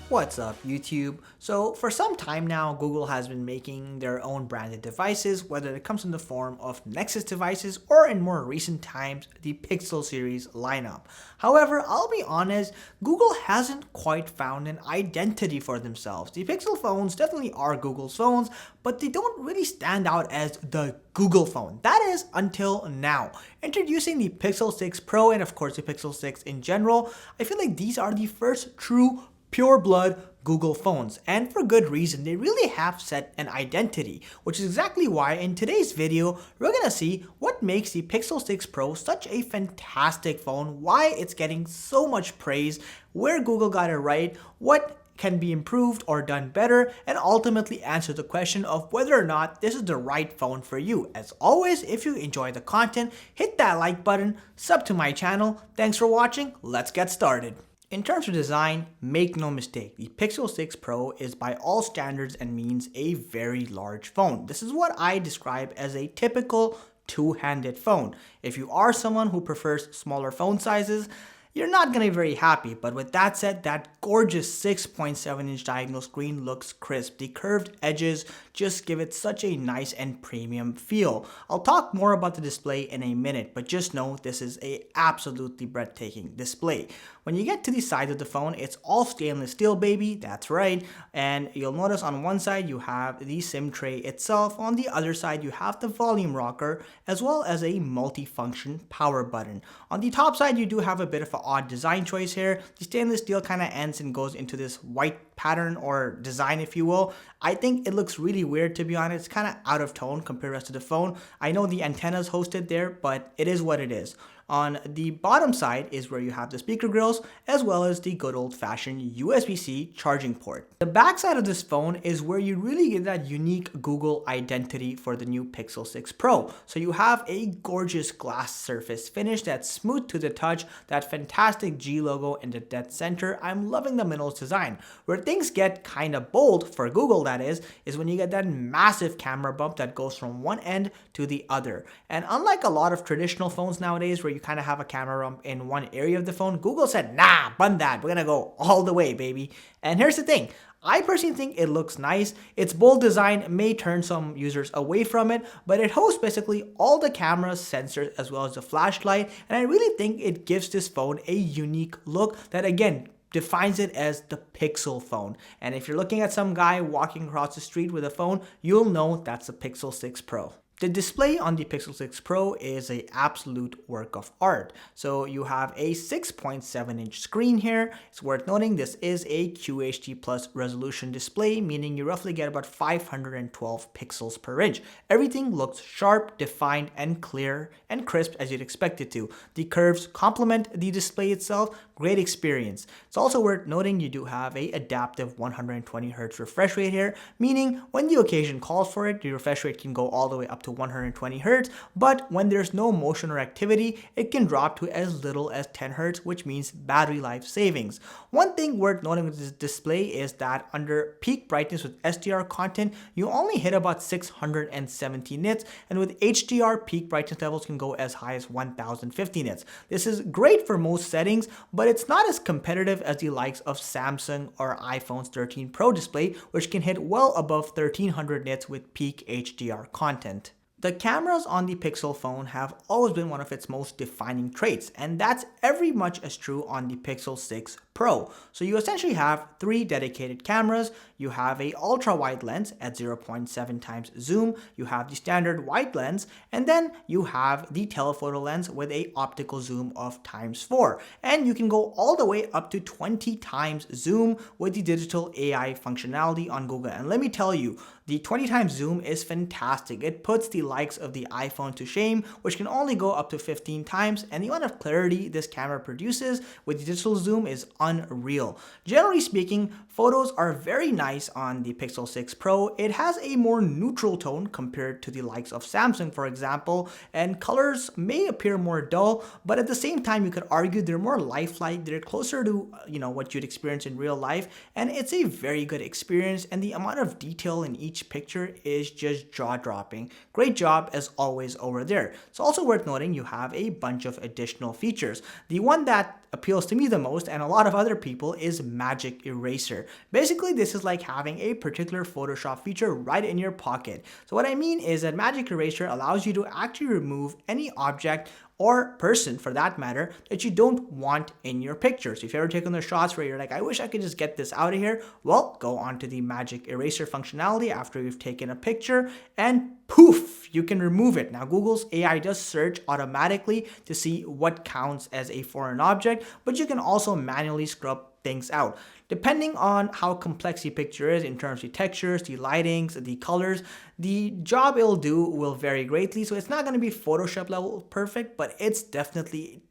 What's up, YouTube? So for some time now, Google has been making their own branded devices, whether it comes in the form of Nexus devices or in more recent times, the Pixel series lineup. However, I'll be honest, Google hasn't quite found an identity for themselves. The Pixel phones definitely are Google's phones, but they don't really stand out as the Google phone. That is until now. Introducing the Pixel 6 Pro and of course the Pixel 6 in general, I feel like these are the first true pure blood Google phones, and for good reason. They really have set an identity, which is exactly why in today's video we're gonna see what makes the Pixel 6 Pro such a fantastic phone, why it's getting so much praise, where Google got it right, what can be improved or done better, and ultimately answer the question of whether or not this is the right phone for you. As always, if you enjoy the content, hit that like button, sub to my channel. Thanks for watching, let's get started. In terms of design, make no mistake, the Pixel 6 Pro is by all standards and means a very large phone. This is what I describe as a typical two-handed phone. If you are someone who prefers smaller phone sizes, you're not going to be very happy, but with that said, that gorgeous 6.7-inch diagonal screen looks crisp. The curved edges just give it such a nice and premium feel. I'll talk more about the display in a minute, but just know this is a absolutely breathtaking display. When you get to the side of the phone, it's all stainless steel, baby, that's right, and you'll notice on one side you have the SIM tray itself, on the other side you have the volume rocker, as well as a multi-function power button. On the top side you do have a bit of an odd design choice here. The stainless steel kind of ends and goes into this white pattern or design, if you will. I think it looks really weird, to be honest. It's kind of out of tone compared to the rest of the phone. I know the antenna's hosted there, but it is what it is. On the bottom side is where you have the speaker grills, as well as the good old-fashioned USB-C charging port. The back side of this phone is where you really get that unique Google identity for the new Pixel 6 Pro. So you have a gorgeous glass surface finish that's smooth to the touch, that fantastic G logo in the dead center. I'm loving the minimalist design. Where things get kind of bold, for Google that is when you get that massive camera bump that goes from one end to the other. And unlike a lot of traditional phones nowadays where you kind of have a camera bump in one area of the phone, Google said, nah, bun that, we're gonna go all the way, baby. And here's the thing, I personally think it looks nice. Its bold design may turn some users away from it, but it hosts basically all the cameras, sensors, as well as the flashlight, and I really think it gives this phone a unique look that, again, defines it as the Pixel phone. And if you're looking at some guy walking across the street with a phone, you'll know that's the Pixel 6 Pro. The display on the Pixel 6 Pro is an absolute work of art. So you have a 6.7-inch screen here. It's worth noting this is a QHD plus resolution display, meaning you roughly get about 512 pixels per inch. Everything looks sharp, defined, and clear and crisp as you'd expect it to. The curves complement the display itself. Great experience. It's also worth noting you do have a adaptive 120Hz refresh rate here, meaning when the occasion calls for it, the refresh rate can go all the way up to 120 Hz, but when there's no motion or activity, it can drop to as little as 10 Hz, which means battery life savings. One thing worth noting with this display is that under peak brightness with SDR content, you only hit about 670 nits, and with HDR, peak brightness levels can go as high as 1050 nits. This is great for most settings, but it's not as competitive as the likes of Samsung or iPhone's 13 Pro display, which can hit well above 1300 nits with peak HDR content. The cameras on the Pixel phone have always been one of its most defining traits, and that's every much as true on the Pixel 6 Pro. So you essentially have three dedicated cameras. You have a ultra wide lens at 0.7 times zoom, you have the standard wide lens, and then you have the telephoto lens with a optical zoom of ×4. And you can go all the way up to 20 times zoom with the digital AI functionality on Google. And let me tell you, the 20 times zoom is fantastic. It puts the likes of the iPhone to shame, which can only go up to 15 times, and the amount of clarity this camera produces with the digital zoom is unreal. Generally speaking, photos are very nice on the Pixel 6 Pro. It has a more neutral tone compared to the likes of Samsung, for example, and colors may appear more dull, but at the same time, you could argue they're more lifelike. They're closer to, what you'd experience in real life, and it's a very good experience, and the amount of detail in each picture is just jaw-dropping. Great job as always over there. It's also worth noting you have a bunch of additional features. The one that appeals to me the most and a lot of other people is Magic Eraser. Basically, this is like having a particular Photoshop feature right in your pocket. So what I mean is that Magic Eraser allows you to actually remove any object or person for that matter that you don't want in your pictures. If you've ever taken those shots where you're like, I wish I could just get this out of here, well, go onto the Magic Eraser functionality after you've taken a picture and poof, you can remove it. Now Google's AI does search automatically to see what counts as a foreign object, but you can also manually scrub things out. Depending on how complex the picture is in terms of the textures, the lightings, the colors, the job it'll do will vary greatly. So it's not going to be Photoshop level perfect, but it's definitely,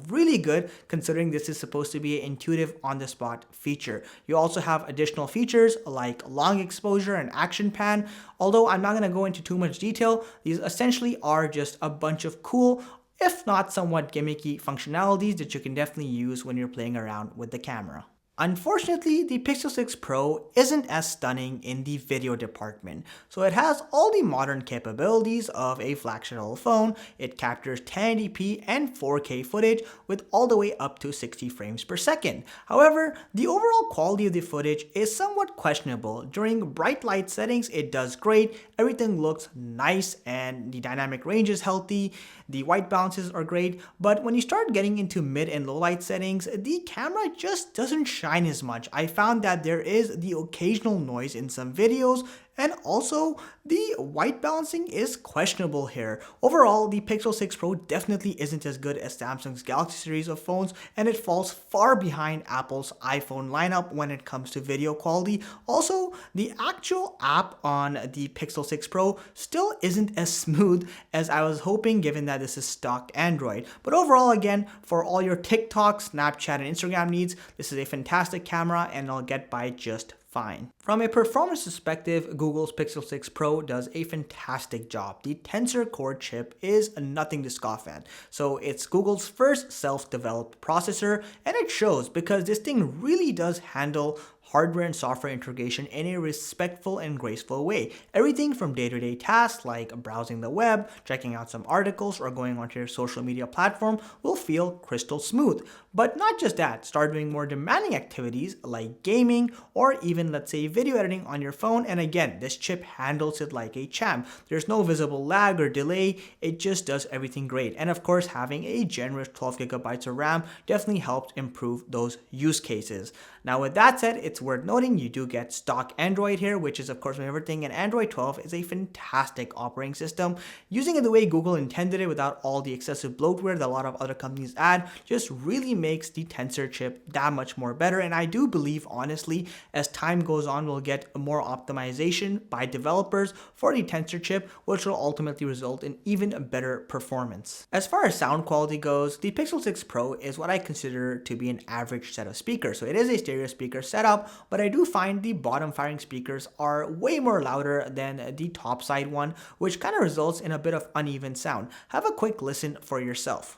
really good considering this is supposed to be an intuitive on-the-spot feature. You also have additional features like long exposure and action pan. Although I'm not going to go into too much detail, these essentially are just a bunch of cool, if not somewhat gimmicky functionalities that you can definitely use when you're playing around with the camera. Unfortunately, the Pixel 6 Pro isn't as stunning in the video department. So it has all the modern capabilities of a flagship level phone. It captures 1080p and 4K footage with all the way up to 60 frames per second. However, the overall quality of the footage is somewhat questionable. During bright light settings, it does great. Everything looks nice and the dynamic range is healthy. The white balances are great, but when you start getting into mid and low light settings, the camera just doesn't shine as much. I found that there is the occasional noise in some videos, and also the white balancing is questionable here. Overall, the Pixel 6 Pro definitely isn't as good as Samsung's Galaxy series of phones, and it falls far behind Apple's iPhone lineup when it comes to video quality. Also, the actual app on the Pixel 6 Pro still isn't as smooth as I was hoping, given that this is stock Android. But overall, again, for all your TikTok, Snapchat, and Instagram needs, this is a fantastic camera and it'll get by just fine. From a performance perspective, Google's Pixel 6 Pro does a fantastic job. The Tensor core chip is nothing to scoff at. So it's Google's first self-developed processor, and it shows because this thing really does handle hardware and software integration in a respectful and graceful way. Everything from day-to-day tasks like browsing the web, checking out some articles, or going onto your social media platform will feel crystal smooth. But not just that, start doing more demanding activities like gaming or even, let's say, video editing on your phone, and again, this chip handles it like a champ. There's no visible lag or delay, it just does everything great. And of course, having a generous 12 gigabytes of RAM definitely helps improve those use cases. Now with that said, it's worth noting you do get stock Android here, which is of course my favorite thing, and Android 12 is a fantastic operating system. Using it the way Google intended it without all the excessive bloatware that a lot of other companies add just really makes the Tensor chip that much more better, and I do believe honestly as time goes on we'll get more optimization by developers for the Tensor chip, which will ultimately result in even better performance. As far as sound quality goes, the Pixel 6 Pro is what I consider to be an average set of speakers. So it is a stereo speaker setup, but I do find the bottom firing speakers are way more louder than the top side one, which kind of results in a bit of uneven sound. Have a quick listen for yourself.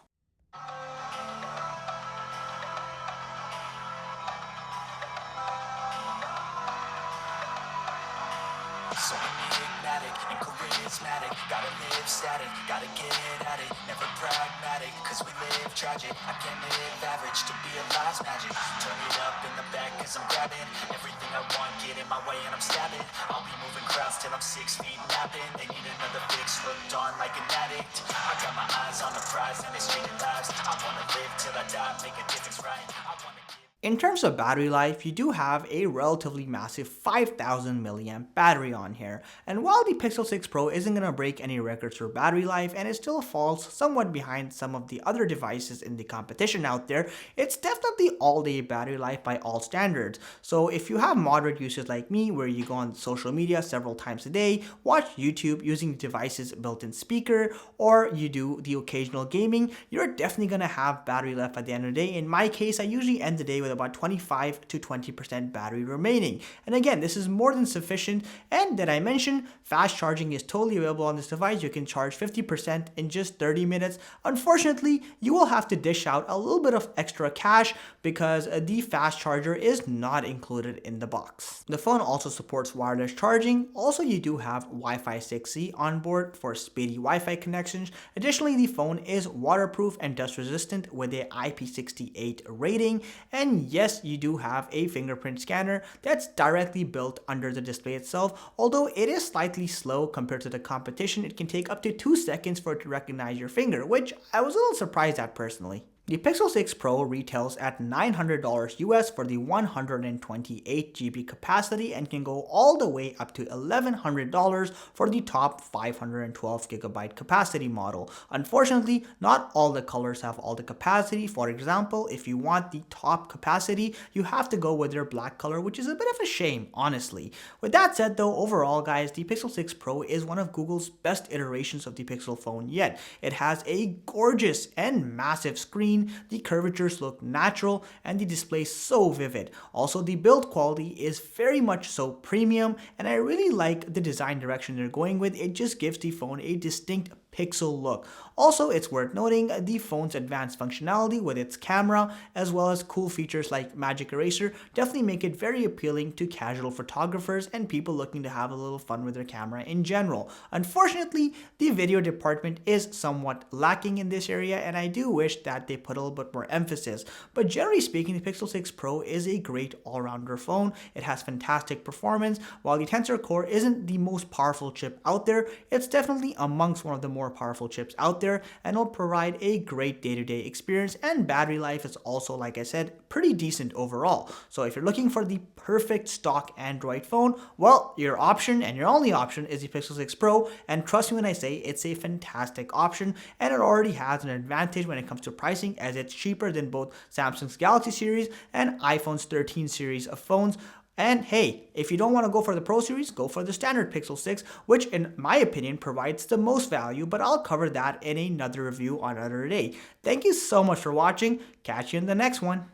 So enigmatic and charismatic, gotta live static, gotta get at it, never pragmatic, cause we live tragic. I can't live average, to be alive's magic. Turn it up in the back cause I'm grabbing everything I want, get in my way and I'm stabbing. I'll be moving crowds till I'm 6 feet napping. They need another fix, hooked on like an addict. I got my eyes on the prize and it's changing lives. I wanna live till I die, make a difference right. I wanna give. In terms of battery life, you do have a relatively massive 5000 milliamp battery on here. And while the Pixel 6 Pro isn't going to break any records for battery life and it still falls somewhat behind some of the other devices in the competition out there, it's definitely all-day battery life by all standards. So if you have moderate users like me where you go on social media several times a day, watch YouTube using the device's built-in speaker, or you do the occasional gaming, you're definitely going to have battery life at the end of the day. In my case, I usually end the day with with about 25 to 20% battery remaining. And again, this is more than sufficient. And did I mention fast charging is totally available on this device? You can charge 50% in just 30 minutes. Unfortunately, you will have to dish out a little bit of extra cash because the fast charger is not included in the box. The phone also supports wireless charging. Also, you do have Wi-Fi 6E on board for speedy Wi-Fi connections. Additionally, the phone is waterproof and dust resistant with a IP68 rating. And yes, you do have a fingerprint scanner that's directly built under the display itself. Although it is slightly slow compared to the competition, it can take up to 2 seconds for it to recognize your finger, which I was a little surprised at personally. The Pixel 6 Pro retails at $900 US for the 128 GB capacity and can go all the way up to $1,100 for the top 512 GB capacity model. Unfortunately, not all the colors have all the capacity. For example, if you want the top capacity, you have to go with their black color, which is a bit of a shame, honestly. With that said though, overall guys, the Pixel 6 Pro is one of Google's best iterations of the Pixel phone yet. It has a gorgeous and massive screen. The curvatures look natural and the display is so vivid. Also, the build quality is very much so premium, and I really like the design direction they're going with. It just gives the phone a distinct Pixel look. Also, it's worth noting the phone's advanced functionality with its camera as well as cool features like Magic Eraser definitely make it very appealing to casual photographers and people looking to have a little fun with their camera in general. Unfortunately, the video department is somewhat lacking in this area, and I do wish that they put a little bit more emphasis. But generally speaking, the Pixel 6 Pro is a great all-rounder phone. It has fantastic performance. While the Tensor Core isn't the most powerful chip out there, it's definitely amongst one of the more powerful chips out there, and will provide a great day-to-day experience, and battery life is also, like I said, pretty decent overall. So if you're looking for the perfect stock Android phone, well, your option and your only option is the Pixel 6 Pro, and trust me when I say it's a fantastic option, and it already has an advantage when it comes to pricing as it's cheaper than both Samsung's Galaxy series and iPhone's 13 series of phones. And hey, if you don't want to go for the Pro series, go for the standard Pixel 6, which in my opinion provides the most value, but I'll cover that in another review on another day. Thank you so much for watching. Catch you in the next one.